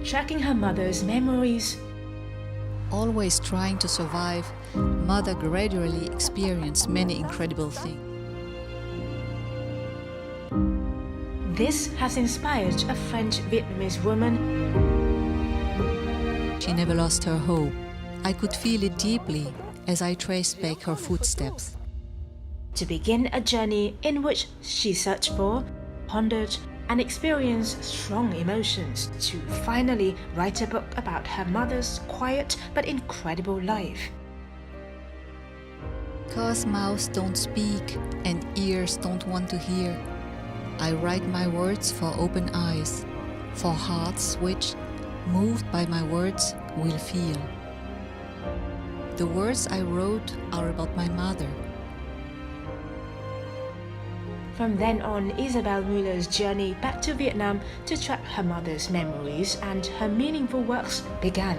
tracking her mother's memories. Always trying to survive, Mother gradually experienced many incredible things. This has inspired a French-Vietnamese woman. She never lost her hope. I could feel it deeply as I traced back her footsteps. To begin a journey in which she searched for, pondered, and experienced strong emotions to finally write a book about her mother's quiet but incredible life. 'Cause mouths don't speak and ears don't want to hear, I write my words for open eyes, for hearts which, moved by my words, will feel. The words I wrote are about my mother. From then on, Isabelle Müller's journey back to Vietnam to track her mother's memories and her meaningful works began.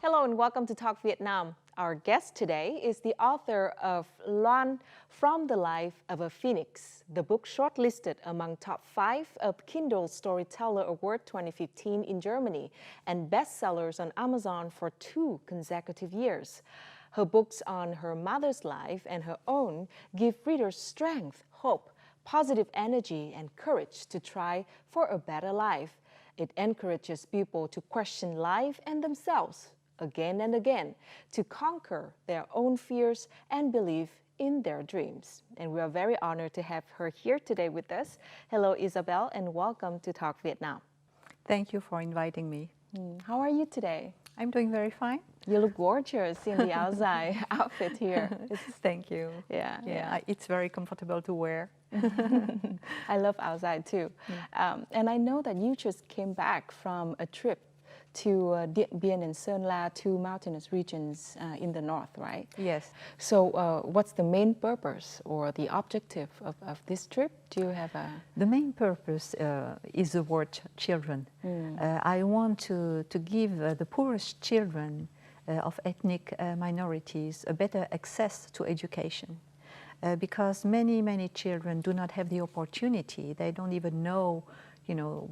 Hello and welcome to Talk Vietnam. Our guest today is the author of Loan from the Life of a Phoenix, the book shortlisted among top 5 of Kindle Storyteller Award 2015 in Germany and bestsellers on Amazon for 2 consecutive years. Her books on her mother's life and her own give readers strength, hope, positive energy, and courage to try for a better life. It encourages people to question life and themselves again and again, to conquer their own fears and believe in their dreams. And we are very honored to have her here today with us. Hello, Isabelle, and welcome to Talk Vietnam. Thank you for inviting me. How are you today? I'm doing very fine. You look gorgeous in the outside outfit here. Thank you. Yeah. It's very comfortable to wear. I love outside too. And I know that you just came back from a trip to Điện Biên and Sơn La, 2 mountainous regions in the north, right? Yes. So what's the main purpose or the objective of this trip? Do you have a... The main purpose is the word children. I want to give the poorest children of ethnic minorities a better access to education. Because many children do not have the opportunity. They don't even know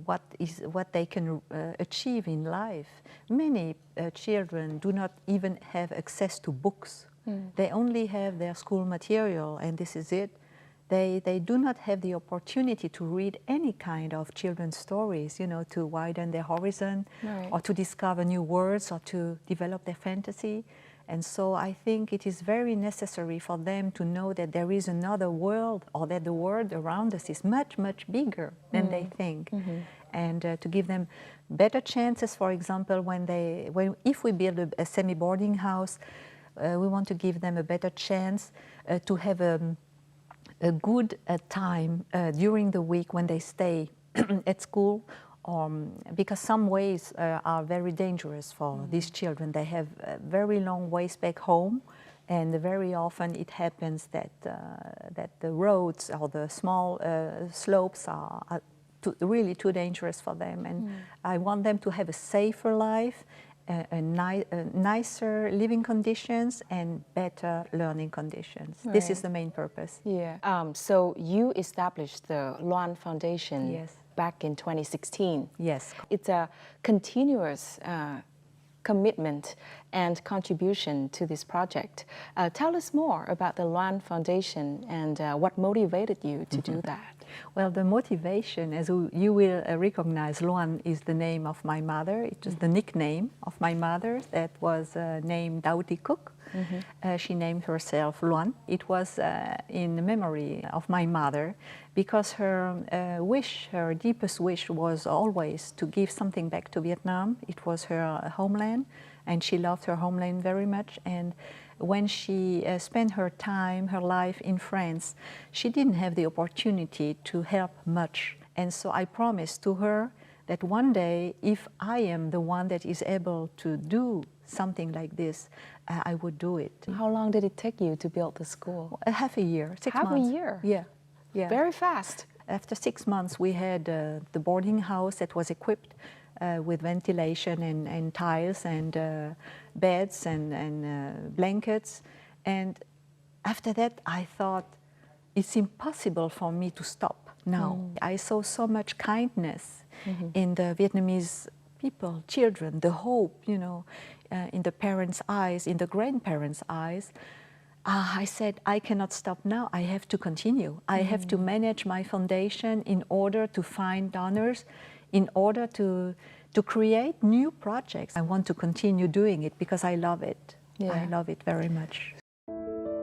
what they can achieve in life. Many children do not even have access to books. They only have their school material, and this is it. They do not have the opportunity to read any kind of children's stories, to widen their horizon, right, or to discover new words, or to develop their fantasy. And so I think it is very necessary for them to know that there is another world, or that the world around us is much bigger than they think. And to give them better chances, for example, if we build a semi-boarding house, we want to give them a better chance to have a good time during the week when they stay at school. Because some ways are very dangerous for these children. They have very long ways back home, and very often it happens that the roads or the small slopes are really too dangerous for them. And I want them to have a safer life, nicer living conditions, and better learning conditions. Right. This is the main purpose. Yeah. So you established the Loan Foundation. Yes. Back in 2016. Yes. It's a continuous commitment and contribution to this project. Tell us more about the Loan Foundation and what motivated you to do that. Well, the motivation, as you will recognize, Loan is the name of my mother. It was the nickname of my mother that was named Đậu Thị Cúc. She named herself Loan. It was in memory of my mother, because her her deepest wish was always to give something back to Vietnam. It was her homeland, and she loved her homeland very much. And when she spent her life in France, she didn't have the opportunity to help much. And so I promised to her that one day, if I am the one that is able to do something like this, I would do it. How long did it take you to build the school? Half a year, 6 months. Half a year? Yeah. Very fast. After 6 months, we had the boarding house that was equipped. with ventilation and tiles and beds and blankets. And after that, I thought, it's impossible for me to stop now. I saw so much kindness in the Vietnamese people, children, the hope, you know, in the parents' eyes, in the grandparents' eyes. I said, I cannot stop now, I have to continue. I have to manage my foundation in order to find donors, in order to create new projects. I want to continue doing it because I love it. I love it very much.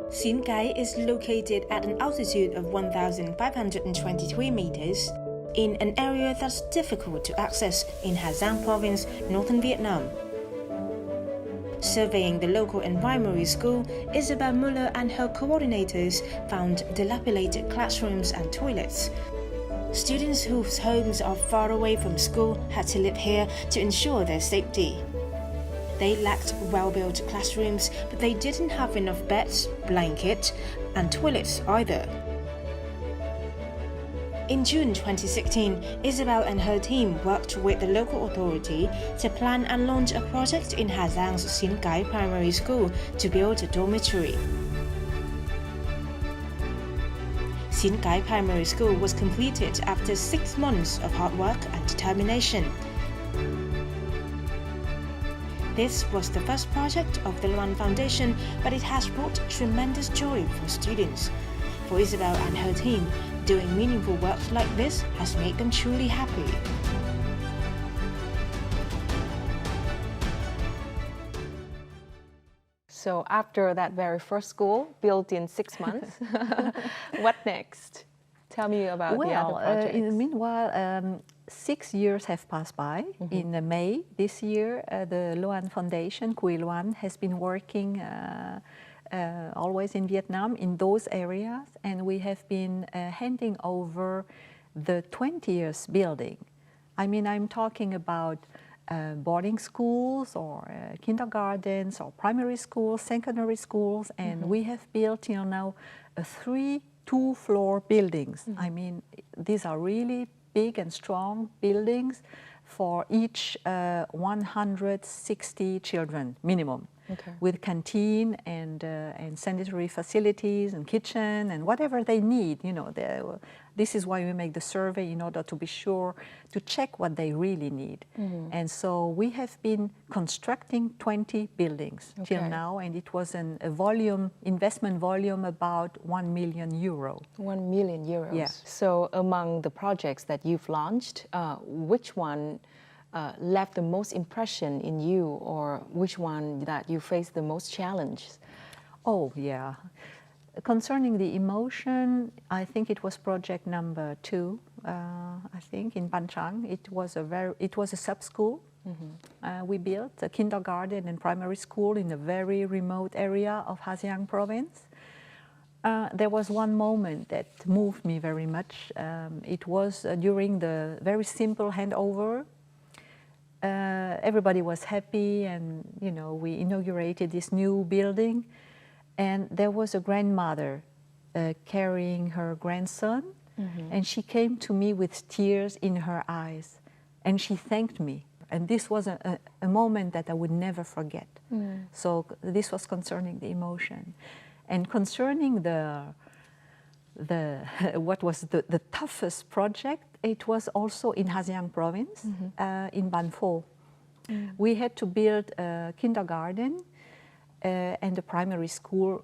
Sinh Cái is located at an altitude of 1,523 meters in an area that's difficult to access in Hà Giang province, northern Vietnam. Surveying the local and primary school, Isabelle Müller and her coordinators found dilapidated classrooms and toilets. Students whose homes are far away from school had to live here to ensure their safety. They lacked well-built classrooms, but they didn't have enough beds, blankets, and toilets either. In June 2016, Isabelle and her team worked with the local authority to plan and launch a project in Hà Giang's Sinh Cái Primary School to build a dormitory. Sinh Cái Primary School was completed after 6 months of hard work and determination. This was the first project of the Loan Foundation, but it has brought tremendous joy for students. For Isabelle and her team, doing meaningful work like this has made them truly happy. So after that very first school, built in 6 months, what next? Tell me about the other projects. In the meanwhile, 6 years have passed by. In May this year, the Loan Foundation, Cui Loan, has been working always in Vietnam in those areas, and we have been handing over the 20 years building. I mean, I'm talking about boarding schools or kindergartens or primary schools, secondary schools, and we have built till now 3 two-floor buildings. I mean, these are really big and strong buildings for each 160 children minimum, with canteen and sanitary facilities and kitchen and whatever they need. You know, this is why we make the survey, in order to be sure to check what they really need. And so we have been constructing 20 buildings till now, and it was an investment volume about €1 million. 1 million euros. Yeah. So among the projects that you've launched, which one left the most impression in you, or which one that you faced the most challenges? Oh, yeah. Concerning the emotion, I think it was project number 2. I think in Ban Trang, it was a sub-school. We built a kindergarten and primary school in a very remote area of Hà Giang province. There was one moment that moved me very much. It was during the very simple handover. Everybody was happy, and you know, we inaugurated this new building, and there was a grandmother carrying her grandson, and she came to me with tears in her eyes, and she thanked me. And this was a moment that I would never forget. So this was concerning the emotion. And concerning what was the toughest project, it was also in Hà Giang province, in Ban Pho. We had to build a kindergarten and a primary school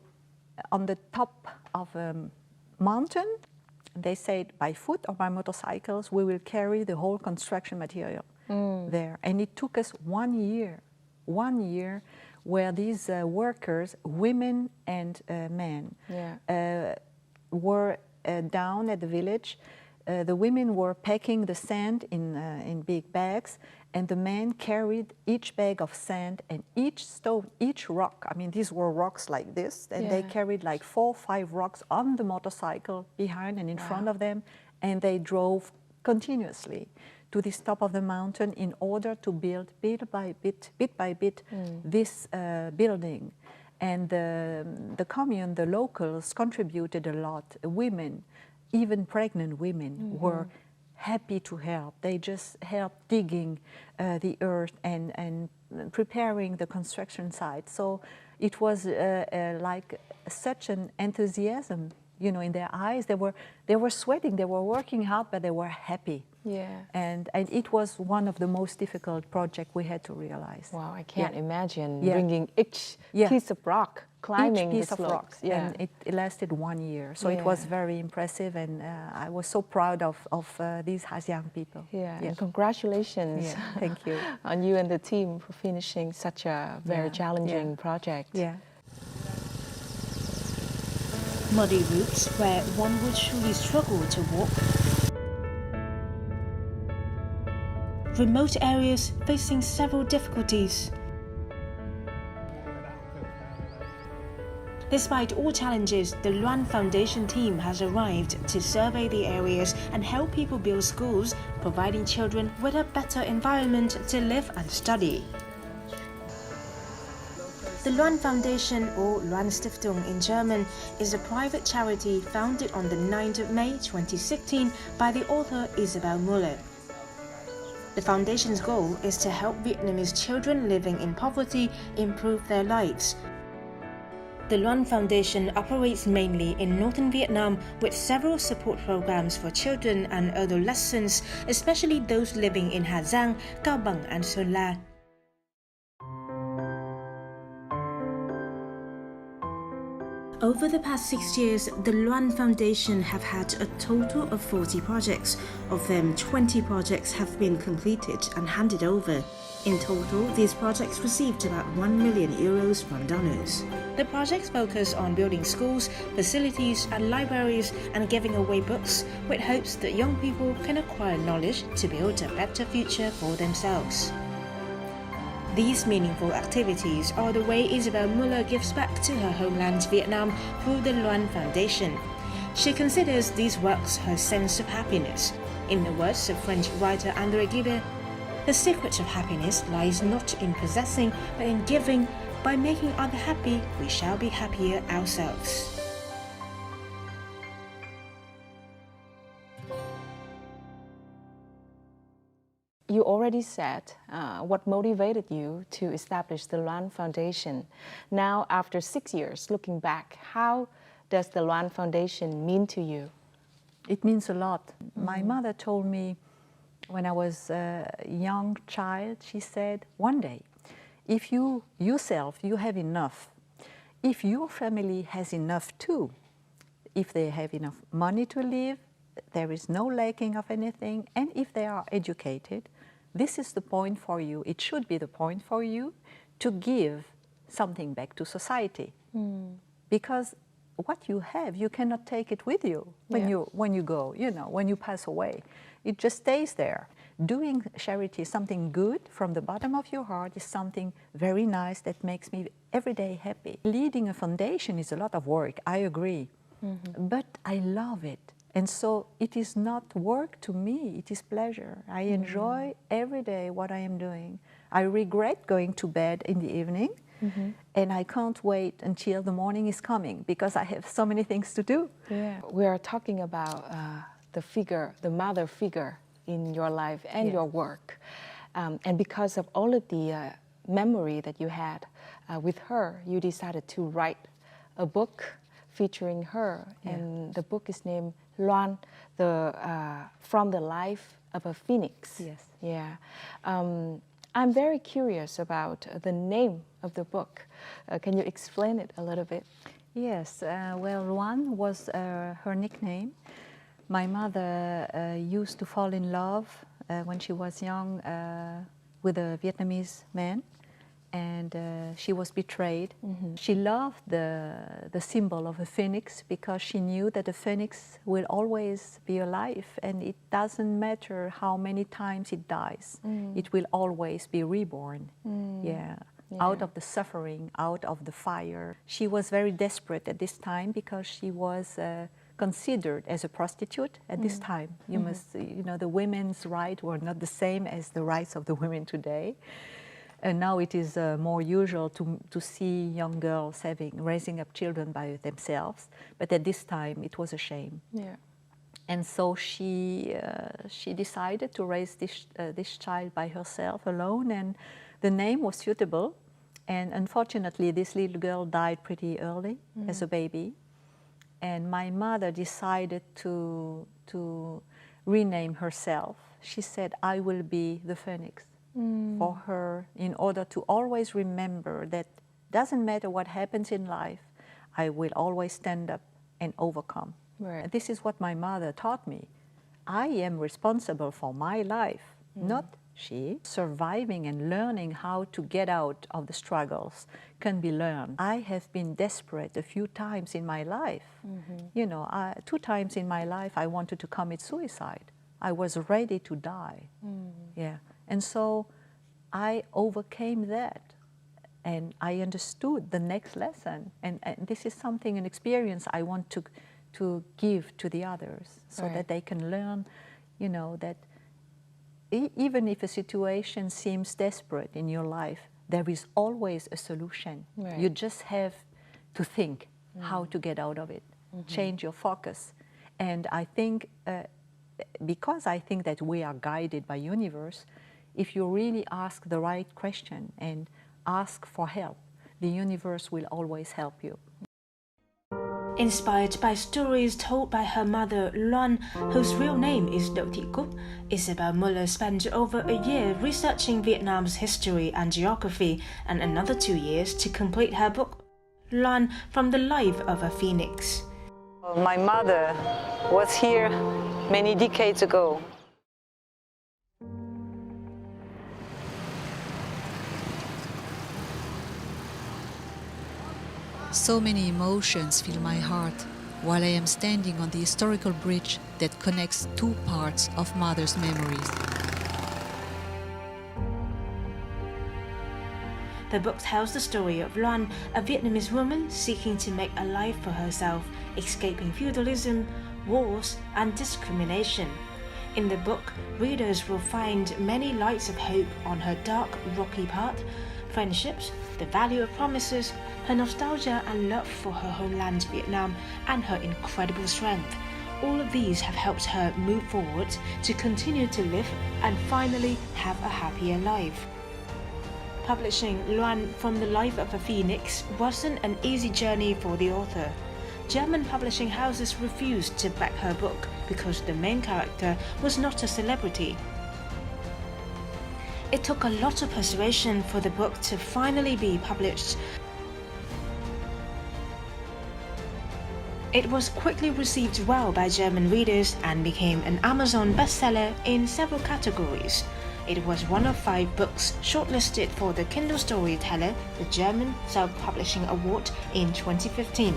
on the top of a mountain. They said by foot or by motorcycles, we will carry the whole construction material there. And it took us 1 year, where these workers, women and men, were down at the village. The women were packing the sand in big bags, and the men carried each bag of sand and each stone, each rock. I mean, these were rocks like this, and they carried like 4 or 5 rocks on the motorcycle behind and in front of them, and they drove continuously to the top of the mountain in order to build bit by bit, this building. And the commune, the locals contributed a lot. Women, even pregnant women, were happy to help. They just help digging the earth and preparing the construction site. So it was like such an enthusiasm, you know, in their eyes. They were sweating, they were working hard, but they were happy. Yeah. And it was one of the most difficult projects we had to realize. Wow, I can't imagine Yeah. bringing each Yeah. piece of rock, climbing Each piece the of slopes. rock, Yeah. and it lasted 1 year. So it was Yeah. very impressive, and I was so proud of these young people. Yeah, and congratulations Yeah, thank you. on you and the team for finishing such a very Yeah, challenging yeah. project. Yeah. Muddy routes where one would surely struggle to walk. Remote areas facing several difficulties. Despite all challenges, the Loan Foundation team has arrived to survey the areas and help people build schools, providing children with a better environment to live and study. The Loan Foundation, or Loan Stiftung in German, is a private charity founded on the 9th of May 2016 by the author Isabelle Müller. The foundation's goal is to help Vietnamese children living in poverty improve their lives. The Loan Foundation operates mainly in northern Vietnam with several support programs for children and adolescents, especially those living in Hà Giang, Cao Bằng and Sơn La. Over the past 6 years, the Loan Foundation have had a total of 40 projects. Of them, 20 projects have been completed and handed over. In total, these projects received about 1 million euros from donors. The projects focus on building schools, facilities and libraries and giving away books with hopes that young people can acquire knowledge to build a better future for themselves. These meaningful activities are the way Isabelle Müller gives back to her homeland Vietnam through the Loan Foundation. She considers these works her sense of happiness. In the words of French writer André Gide, the secret of happiness lies not in possessing, but in giving. By making others happy, we shall be happier ourselves. You already said what motivated you to establish the Loan Foundation. Now, after 6 years, looking back, how does the Loan Foundation mean to you? It means a lot. My mother told me when I was a young child, she said, one day, if you yourself, you have enough, if your family has enough too, if they have enough money to live, there is no lacking of anything, and if they are educated, this is the point for you. It should be the point for you to give something back to society. Because what you have, you cannot take it with you when you go, you know, when you pass away. It just stays there. Doing charity, something good from the bottom of your heart, is something very nice that makes me every day happy. Leading a foundation is a lot of work, I agree, but I love it. And so it is not work to me, it is pleasure. I enjoy every day what I am doing. I regret going to bed in the evening, and I can't wait until the morning is coming because I have so many things to do. Yeah, we are talking about the figure, the mother figure in your life and your work. And because of all of the memory that you had with her, you decided to write a book featuring her. And the book is named Loan, From the Life of a Phoenix. Yes. Yeah. I'm very curious about the name of the book. Can you explain it a little bit? Yes, well, Loan was her nickname. My mother used to fall in love when she was young with a Vietnamese man, and she was betrayed. She loved the symbol of a phoenix because she knew that the phoenix will always be alive, and it doesn't matter how many times it dies. It will always be reborn. Out of the suffering, out of the fire. She was very desperate at this time because she was considered as a prostitute at this time. You must, you know, the women's rights were not the same as the rights of the women today. And now it is more usual to see young girls raising up children by themselves. But at this time, it was a shame. Yeah. And so she decided to raise this child by herself, alone, and the name was suitable. And unfortunately, this little girl died pretty early as a baby. And my mother decided to rename herself. She said, I will be the phoenix for her, in order to always remember that doesn't matter what happens in life, I will always stand up and overcome. Right. And this is what my mother taught me. I am responsible for my life, not she. Surviving and learning how to get out of the struggles can be learned. I have been desperate a few times in my life. You know, 2 times in my life I wanted to commit suicide. I was ready to die. Yeah. And so I overcame that. And I understood the next lesson. And this is something, an experience I want to give to the others, so Right. that they can learn, you know, that even if a situation seems desperate in your life, there is always a solution. Right. You just have to think how to get out of it, change your focus. And I think, because I think that we are guided by universe, if you really ask the right question and ask for help, the universe will always help you. Inspired by stories told by her mother, Loan, whose real name is Đậu Thị Cúc, Isabelle Müller spent over a year researching Vietnam's history and geography, and another 2 years to complete her book, Loan, From the Life of a Phoenix. My mother was here many decades ago. So many emotions fill my heart while I am standing on the historical bridge that connects 2 parts of Mother's memories. The book tells the story of Loan, a Vietnamese woman seeking to make a life for herself, escaping feudalism, wars, and discrimination. In the book, readers will find many lights of hope on her dark, rocky path, friendships, the value of promises, her nostalgia and love for her homeland Vietnam, and her incredible strength. All of these have helped her move forward to continue to live and finally have a happier life. Publishing Loan, From the Life of a Phoenix wasn't an easy journey for the author. German publishing houses refused to back her book because the main character was not a celebrity. It took a lot of persuasion for the book to finally be published. It was quickly received well by German readers and became an Amazon bestseller in several categories. It was one of 5 books shortlisted for the Kindle Storyteller, the German Self-Publishing Award in 2015.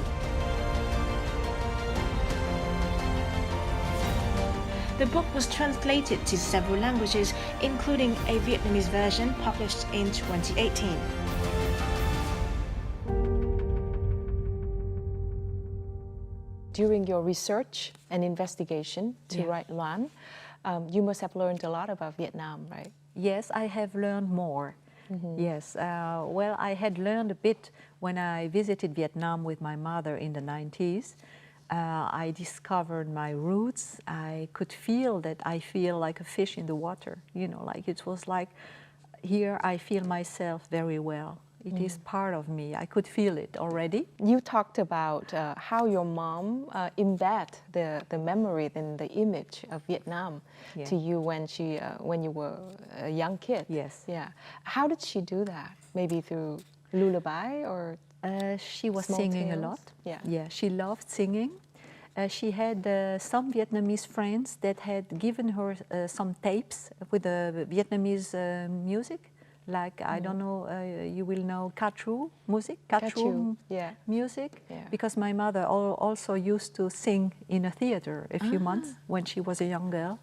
The book was translated to several languages, including a Vietnamese version published in 2018. During your research and investigation to write Loan, you must have learned a lot about Vietnam, right? Yes, I have learned more. Yes, well, I had learned a bit when I visited Vietnam with my mother in the 90s. I discovered my roots. I could feel that I feel like a fish in the water. You know, like it was like, here I feel myself very well. It is part of me. I could feel it already. You talked about how your mom embed the memory and the image of Vietnam to you when you were a young kid. Yes. Yeah. How did she do that? Maybe through lullaby or she was small singing tales? a lot. Yeah. Yeah, she loved singing. She had some Vietnamese friends that had given her some tapes with the Vietnamese music. Like, I don't know, you will know Ca Trù music, yeah. music, Yeah. because my mother also used to sing in a theater a few months when she was a young girl.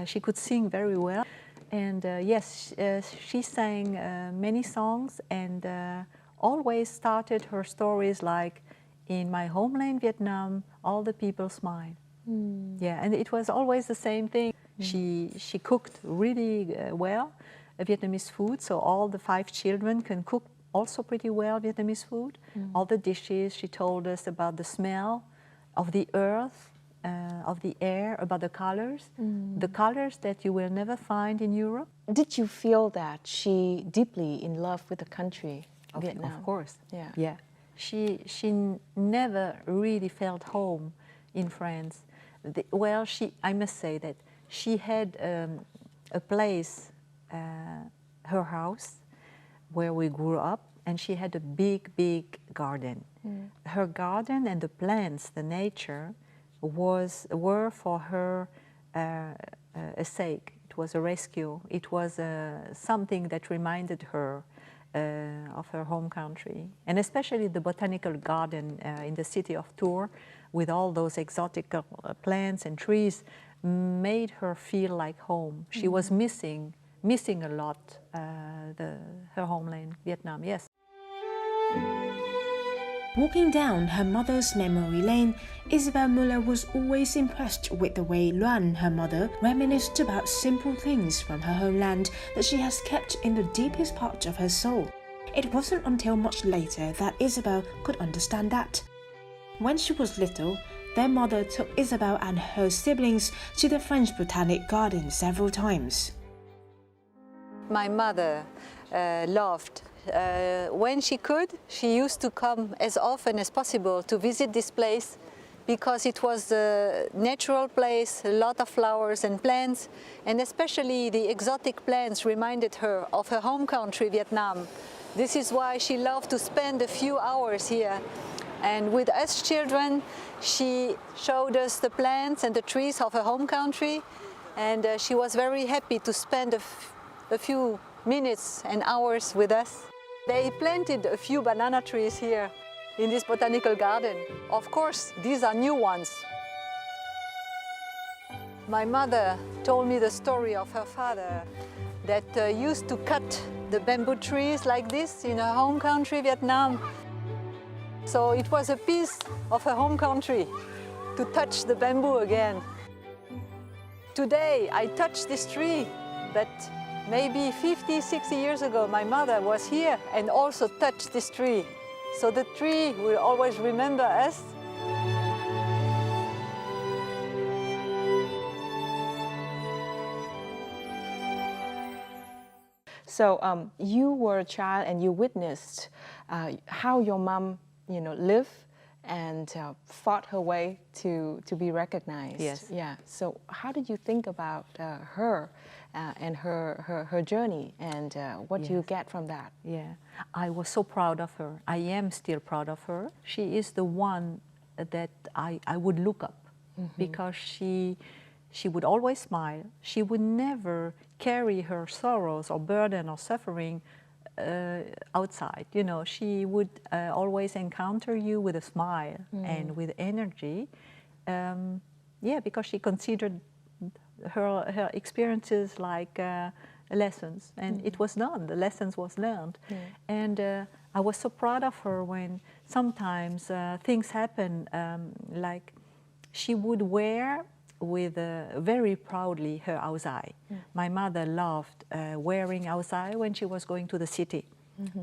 She could sing very well. And yes, she sang many songs and always started her stories like, in my homeland Vietnam, all the people smile. Yeah, and it was always the same thing. She cooked really well Vietnamese food, so all the 5 children can cook also pretty well Vietnamese food. All the dishes, she told us about the smell of the earth of the air, about the colors that you will never find in Europe. Did you feel that she deeply in love with the country, Vietnam? Of course. Yeah. Yeah. She never really felt home in France. I must say that she had a place, her house, where we grew up, and she had a big garden. Her garden and the plants, the nature, were for her a sake. It was a rescue. It was something that reminded her of her home country, and especially the botanical garden in the city of Tours, with all those exotic plants and trees, made her feel like home. She was missing a lot her homeland, Vietnam. Yes. Walking down her mother's memory lane, Isabelle Müller was always impressed with the way Loan, her mother, reminisced about simple things from her homeland that she has kept in the deepest part of her soul. It wasn't until much later that Isabelle could understand that. When she was little, their mother took Isabelle and her siblings to the French Botanic Garden several times. My mother loved. When she could, she used to come as often as possible to visit this place, because it was a natural place, a lot of flowers and plants, and especially the exotic plants reminded her of her home country, Vietnam. This is why she loved to spend a few hours here. And with us children, she showed us the plants and the trees of her home country, and she was very happy to spend a few minutes and hours with us. They planted a few banana trees here in this botanical garden. Of course, these are new ones. My mother told me the story of her father that used to cut the bamboo trees like this in her home country, Vietnam. So it was a piece of her home country to touch the bamboo again. Today I touch this tree, but maybe 50, 60 years ago my mother was here and also touched this tree. So the tree will always remember us. So you were a child and you witnessed how your mom, lived and fought her way to be recognized. Yes. Yeah. So how did you think about her and her journey, and what do you get from that? Yeah, I was so proud of her. I am still proud of her. She is the one that I would look up, because she would always smile. She would never carry her sorrows or burden or suffering outside. She would always encounter you with a smile and with energy. Because she considered her experiences like lessons, and it was done. The lessons was learned, and I was so proud of her when sometimes things happen, like she would wear with very proudly her auzai. My mother loved wearing auzai when she was going to the city,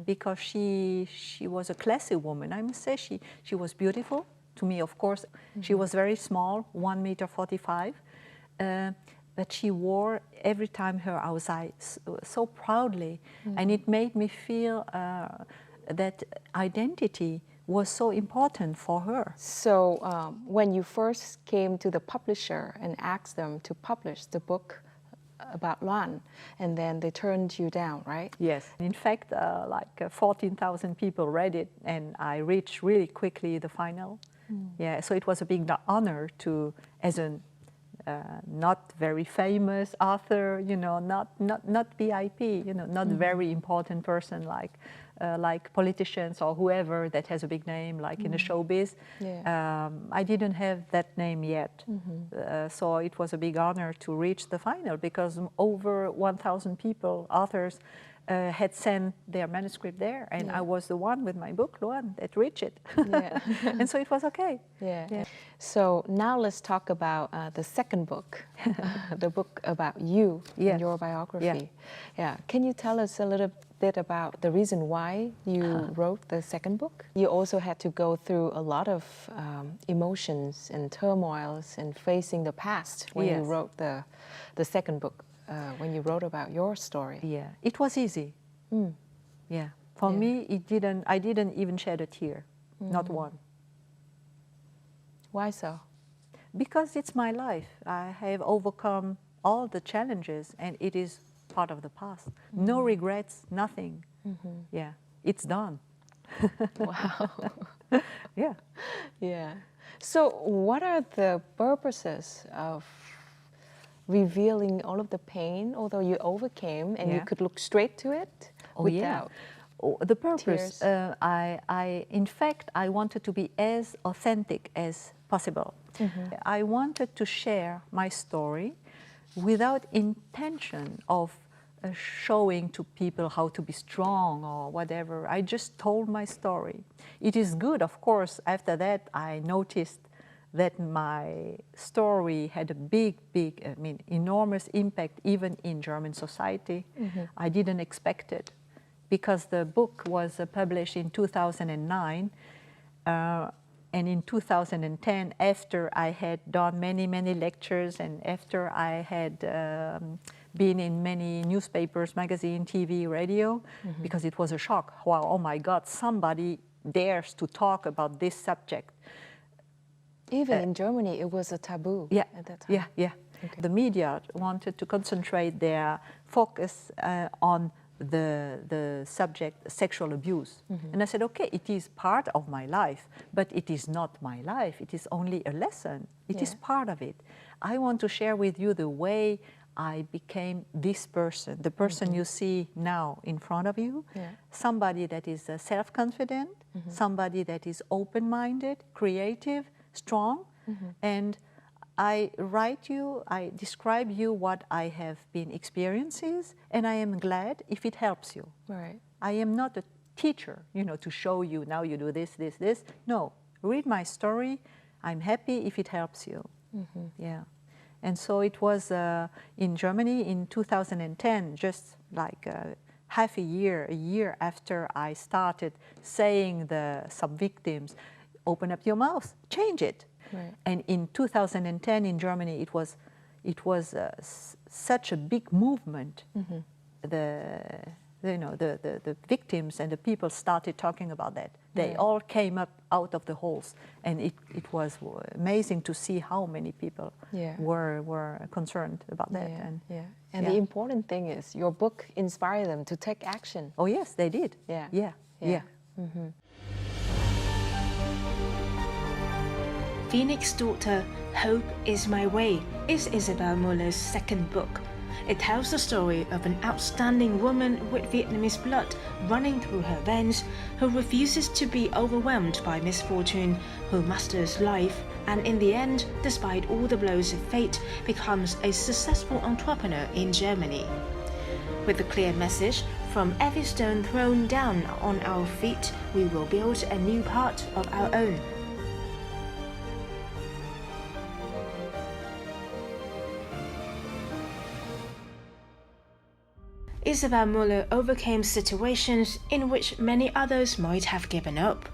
because she was a classy woman. I must say she was beautiful to me. Of course, she was very small, 1.45 meters. But she wore every time her auzai so proudly, and it made me feel that identity was so important for her. So when you first came to the publisher and asked them to publish the book about Loan, and then they turned you down, right? Yes. In fact, 14,000 people read it, and I reached really quickly the final. Yeah, so it was a big honor to, as a not very famous author, not VIP, not very important person like politicians or whoever that has a big name, like in the showbiz. Yeah. I didn't have that name yet, so it was a big honor to reach the final, because over 1,000 people, authors, had sent their manuscript there, and I was the one with my book, the one that reached it. Yeah. And so it was okay. Yeah. So now let's talk about the second book, the book about you and your biography. Yeah. Can you tell us a little bit about the reason why you wrote the second book? You also had to go through a lot of emotions and turmoils and facing the past when you wrote the second book, when you wrote about your story. Yeah, it was easy. Yeah, for me, I didn't even shed a tear, not one. Why so? Because it's my life. I have overcome all the challenges, and it is part of the past. No regrets, nothing. Yeah, it's done. Wow. Yeah. Yeah. So what are the purposes of revealing all of the pain, although you overcame and you could look straight to it without the purpose, tears? in fact, I wanted to be as authentic as possible. I wanted to share my story without intention of showing to people how to be strong or whatever. I just told my story. It is good, of course. After that, I noticed that my story had a big, enormous impact even in German society. I didn't expect it, because the book was published in 2009, and in 2010, after I had done many, many lectures, and after I had been in many newspapers, magazine, TV, radio, because it was a shock. Wow, oh my God, somebody dares to talk about this subject. Even in Germany, it was a taboo at that time. Yeah. Okay. The media wanted to concentrate their focus on the subject sexual abuse. And I said, okay, it is part of my life, but it is not my life. It is only a lesson. It is part of it. I want to share with you the way I became this person, the person you see now in front of you, somebody that is self-confident, somebody that is open-minded, creative, strong, and I describe you what I have been experiencing, and I am glad if it helps you. Right. I am not a teacher, to show you, now you do this, this, this. No, read my story. I'm happy if it helps you. Yeah. And so it was in Germany in 2010, just like half a year after I started saying some victims, open up your mouth, change it. Right. And in 2010 in Germany, it was such a big movement. The victims and the people started talking about that. They all came up out of the holes, and it was amazing to see how many people were concerned about that. And the important thing is your book inspired them to take action. Oh yes, they did. Yeah. Phoenix Daughter, Hope is My Way is Isabelle Müller's second book. It tells the story of an outstanding woman with Vietnamese blood running through her veins, who refuses to be overwhelmed by misfortune, who masters life, and in the end, despite all the blows of fate, becomes a successful entrepreneur in Germany. With a clear message, from every stone thrown down on our feet, we will build a new part of our own. Isabelle Müller overcame situations in which many others might have given up.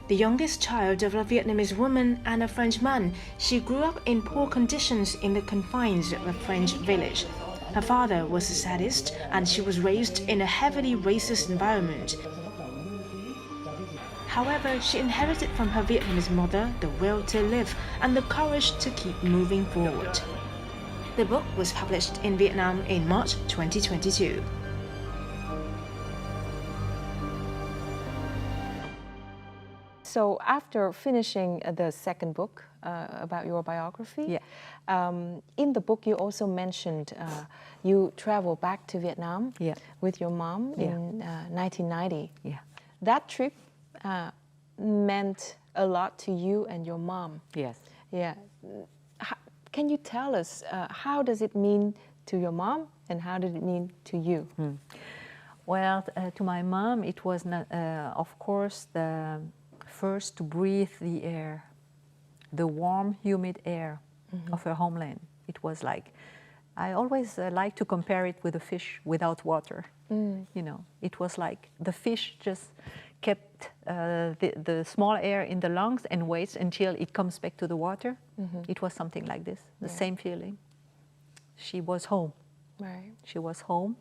The youngest child of a Vietnamese woman and a French man, she grew up in poor conditions in the confines of a French village. Her father was a sadist, and she was raised in a heavily racist environment. However, she inherited from her Vietnamese mother the will to live and the courage to keep moving forward. The book was published in Vietnam in March 2022. So after finishing the second book about your biography, in the book you also mentioned you traveled back to Vietnam with your mom in 1990. Yeah. That trip meant a lot to you and your mom. Yes. Yeah. Can you tell us how does it mean to your mom and how did it mean to you? Well, to my mom, it was not, of course, the first to breathe the air, the warm, humid air of her homeland. It was like, I always like to compare it with a fish without water. You know, it was like the fish just kept the small air in the lungs and waits until it comes back to the water. It was something like this, the same feeling. She was home. Right. She was home.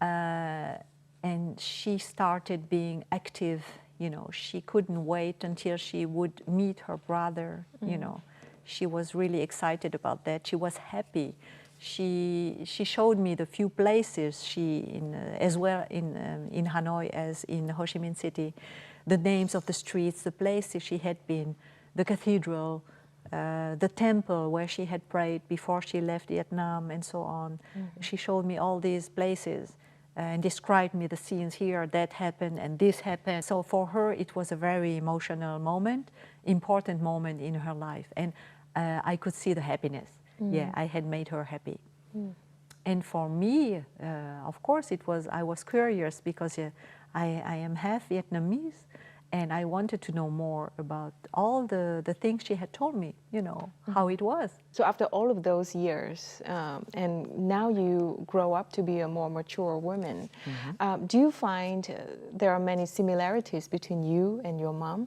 And she started being active, you know, she couldn't wait until she would meet her brother, you know. She was really excited about that. She was happy. She showed me the few places as well in Hanoi as in Ho Chi Minh City, the names of the streets, the places she had been, the cathedral, the temple where she had prayed before she left Vietnam, and so on. She showed me all these places and described me the scenes here, that happened and this happened. So for her, it was a very emotional moment, important moment in her life. And I could see the happiness. Yeah, I had made her happy. And for me, of course, I was curious because I am half Vietnamese, and I wanted to know more about all the things she had told me, you know, how it was. So after all of those years, and now you grow up to be a more mature woman, do you find there are many similarities between you and your mom?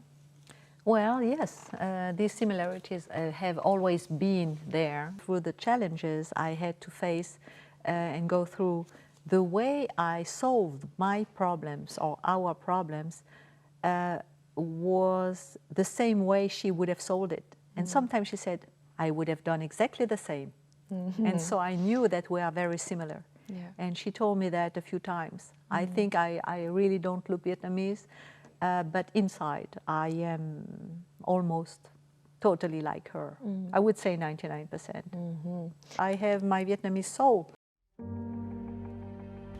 Well, yes, these similarities have always been there. Through the challenges I had to face and go through, the way I solved my problems or our problems was the same way she would have solved it. And sometimes she said, I would have done exactly the same. And so I knew that we are very similar. Yeah. And she told me that a few times. I think I really don't look Vietnamese, but inside I am almost totally like her. I would say 99%. I have my Vietnamese soul.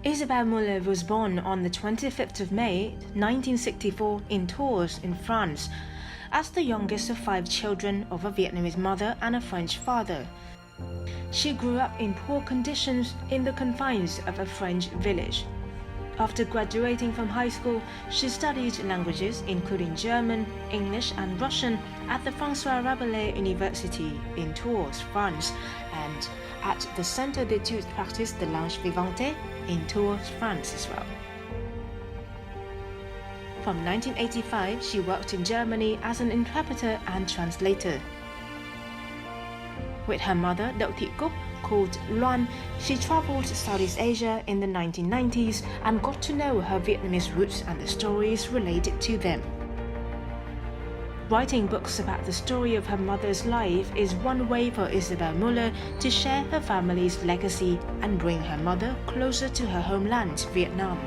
Isabelle Müller was born on the 25th of May 1964 in Tours in France, as the youngest of 5 children of a Vietnamese mother and a French father. She grew up in poor conditions in the confines of a French village. After graduating from high school, she studied languages including German, English and Russian at the Francois Rabelais University in Tours, France, and at the Centre d'Etudes Pratiques de langue Vivantes in Tours, France as well. From 1985, she worked in Germany as an interpreter and translator. With her mother, Đậu Thị Cúc, called Loan, she traveled Southeast Asia in the 1990s and got to know her Vietnamese roots and the stories related to them. Writing books about the story of her mother's life is one way for Isabelle Müller to share her family's legacy and bring her mother closer to her homeland, Vietnam.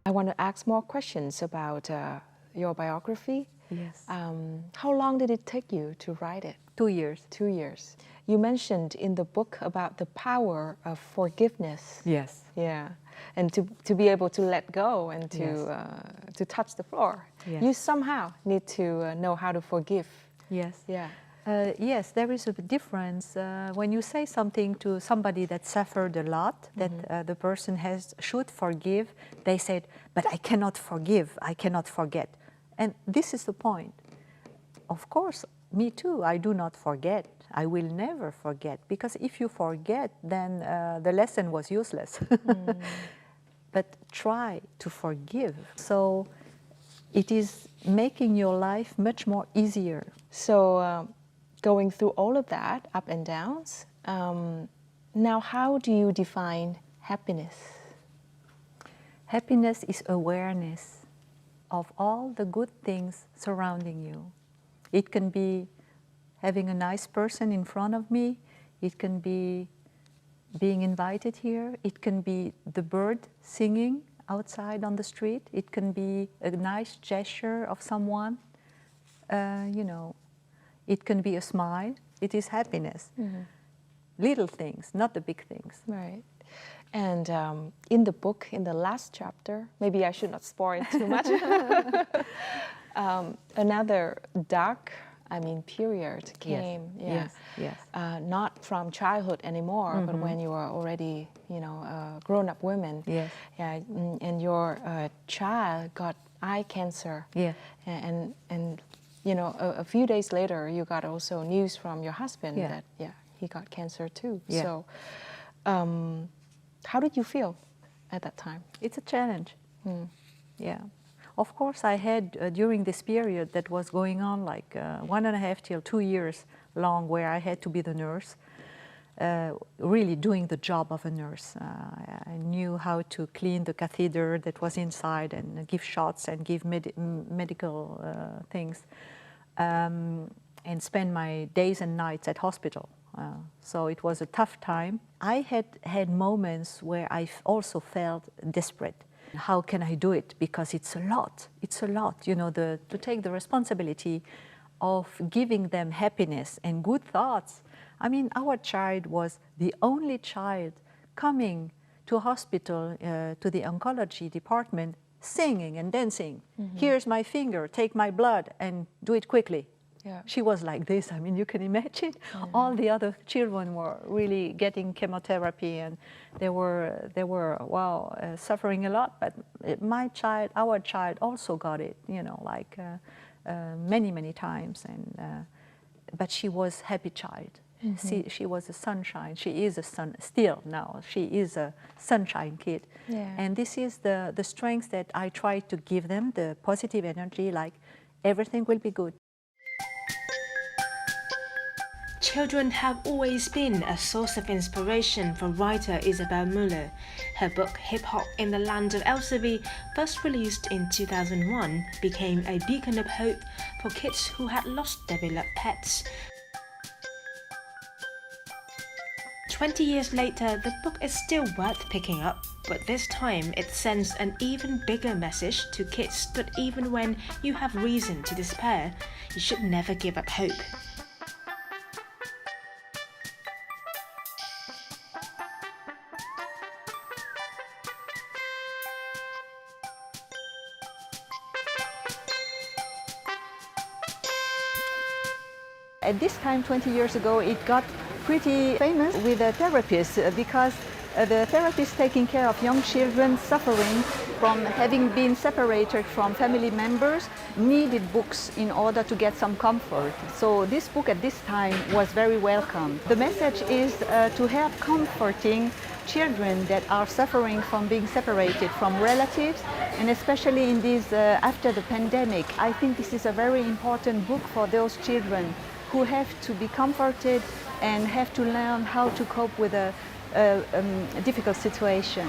I want to ask more questions about your biography. Yes. How long did it take you to write it? 2 years. 2 years. You mentioned in the book about the power of forgiveness. Yes. Yeah, and to be able to let go and to touch the floor. Yes. You somehow need to know how to forgive. Yes. Yeah. Yes, there is a difference when you say something to somebody that suffered a lot, that the person should forgive. They said, but I cannot forgive, I cannot forget. And this is the point. Of course, me too, I do not forget. I will never forget, because if you forget, then the lesson was useless. But try to forgive. So it is making your life much more easier. So going through all of that, up and downs, now how do you define happiness? Happiness is awareness of all the good things surrounding you. It can be having a nice person in front of me. It can be being invited here. It can be the bird singing outside on the street. It can be a nice gesture of someone. You know, it can be a smile. It is happiness. little things, not the big things. Right. And in the book, in the last chapter, maybe I should not spoil too much, another dark, period came. Yes, yes. Not from childhood anymore, but when you were already, a grown-up woman. Yes. Yeah, and your child got eye cancer. Yeah. And a few days later, you got also news from your husband that he got cancer too. Yeah. So, how did you feel at that time? It's a challenge. Yeah. Of course, I had, during this period that was going on like 1.5 till 2 years long, where I had to be the nurse, really doing the job of a nurse. I knew how to clean the catheter that was inside and give shots and give medical things, and spend my days and nights at hospital. So it was a tough time. I had moments where I also felt desperate. How can I do it? Because it's a lot. It's a lot, to take the responsibility of giving them happiness and good thoughts. Our child was the only child coming to hospital, to the oncology department, singing and dancing. Here's my finger, take my blood and do it quickly. Yeah. She was like this. You can imagine. All the other children were really getting chemotherapy, and they were suffering a lot. But our child also got it, many times. And but she was happy child. She was a sunshine. She is a sun still now. She is a sunshine kid. Yeah. And this is the strength that I try to give them, the positive energy, like everything will be good. Children have always been a source of inspiration for writer Isabelle Müller. Her book Hip Hop in the Land of Elsevier, first released in 2001, became a beacon of hope for kids who had lost their beloved pets. 20 years later, the book is still worth picking up, but this time it sends an even bigger message to kids that even when you have reason to despair, you should never give up hope. At this time, 20 years ago, it got pretty famous with a therapist because the therapist taking care of young children suffering from having been separated from family members needed books in order to get some comfort. So this book at this time was very welcome. The message is to help comforting children that are suffering from being separated from relatives, and especially in these after the pandemic. I think this is a very important book for those children who have to be comforted and have to learn how to cope with a difficult situation.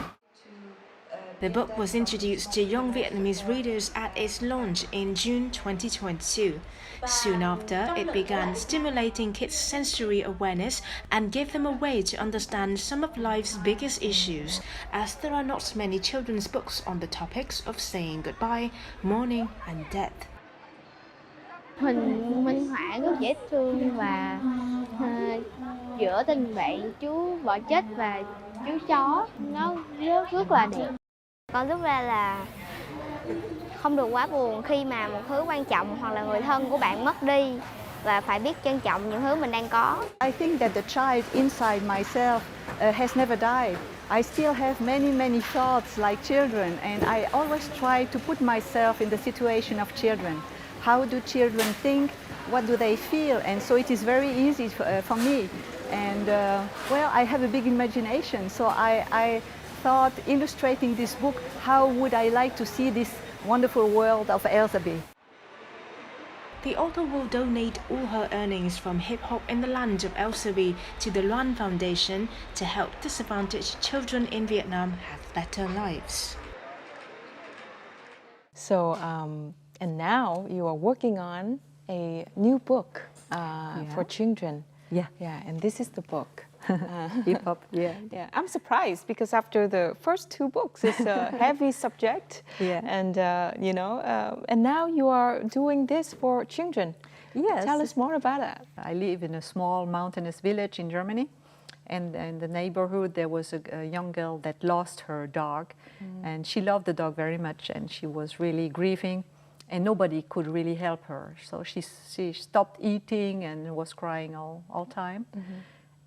The book was introduced to young Vietnamese readers at its launch in June 2022. Soon after, it began stimulating kids' sensory awareness and gave them a way to understand some of life's biggest issues, as there are not many children's books on the topics of saying goodbye, mourning and death. Hình minh họa rất dễ thương và giữa tình bạn chú bò chết và chú chó nó rất là đẹp. Con rút ra là không được quá buồn khi mà một thứ quan trọng hoặc là người thân của bạn mất đi, và phải biết trân trọng những thứ mình đang có. I think that the child inside myself has never died. I still have many thoughts like children, and I always try to put myself in the situation of children. How do children think? What do they feel? And so it is very easy for me. And I have a big imagination, so I thought, illustrating this book, how would I like to see this wonderful world of Elsevier? The author will donate all her earnings from Hip Hop in the Land of Elsevier to the Loan Foundation to help disadvantaged children in Vietnam have better lives. So, and now you are working on a new book for children. Yeah. Yeah, and this is the book. Hip hop, yeah. Yeah, I'm surprised because after the first two books, it's a heavy subject. Yeah. And, and now you are doing this for children. Yes. Tell us more about that. I live in a small mountainous village in Germany, And in the neighborhood, there was a young girl that lost her dog, and she loved the dog very much, and she was really grieving, and nobody could really help her. So she stopped eating and was crying all time.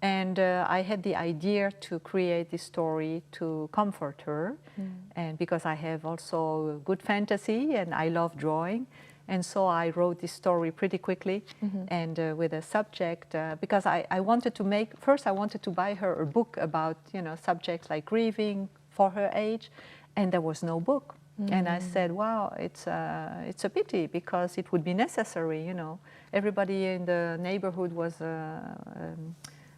And I had the idea to create this story to comfort her, and because I have also good fantasy and I love drawing. And so I wrote this story pretty quickly, and with a subject, because I wanted to first I wanted to buy her a book about, subjects like grieving for her age, and there was no book. And I said, wow, it's a pity, because it would be necessary, Everybody in the neighborhood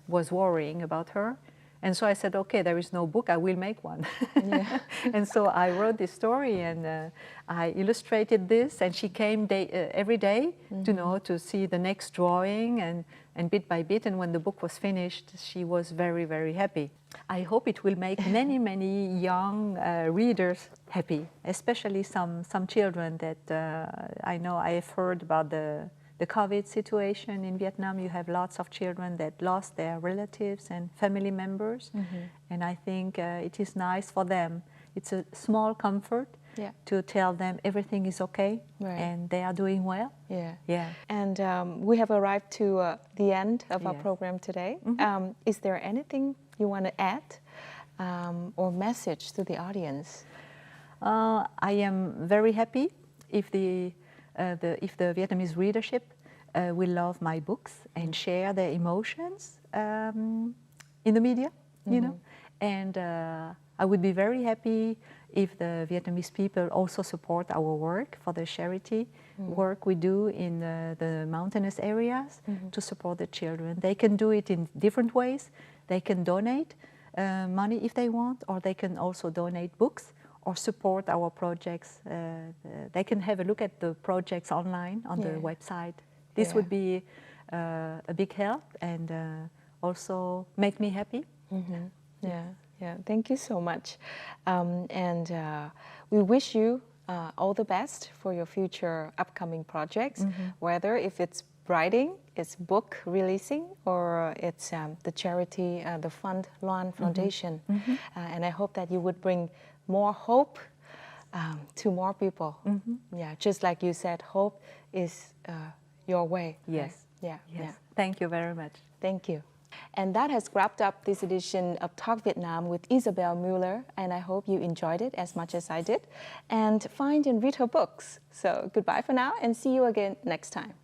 was worrying about her. And so I said, okay, there is no book, I will make one. Yeah. And so I wrote this story, and I illustrated this, and she came every day to see the next drawing, and bit by bit, and when the book was finished, she was very, very happy. I hope it will make many, many young readers happy, especially some children that I know. I have heard about the COVID situation in Vietnam. You have lots of children that lost their relatives and family members, and I think it is nice for them. It's a small comfort to tell them everything is okay, and they are doing well. And we have arrived to the end of our program today. Is there anything you want to add or message to the audience? I am very happy if the Vietnamese readership will love my books and share their emotions in the media, and I would be very happy if the Vietnamese people also support our work for the charity work we do in the mountainous areas to support the children. They can do it in different ways. They can donate money if they want, or they can also donate books or support our projects. They can have a look at the projects online on the website. This would be a big help, and also make me happy. Thank you so much. And we wish you all the best for your future upcoming projects, whether if it's writing, it's book releasing, or it's the charity, the fund, Loan Foundation. And I hope that you would bring more hope to more people. Just like you said, hope is your way. Yes. Right? Yes. Thank you very much. Thank you. And that has wrapped up this edition of Talk Vietnam with Isabelle Müller, and I hope you enjoyed it as much as I did, and find and read her books. So goodbye for now, and see you again next time.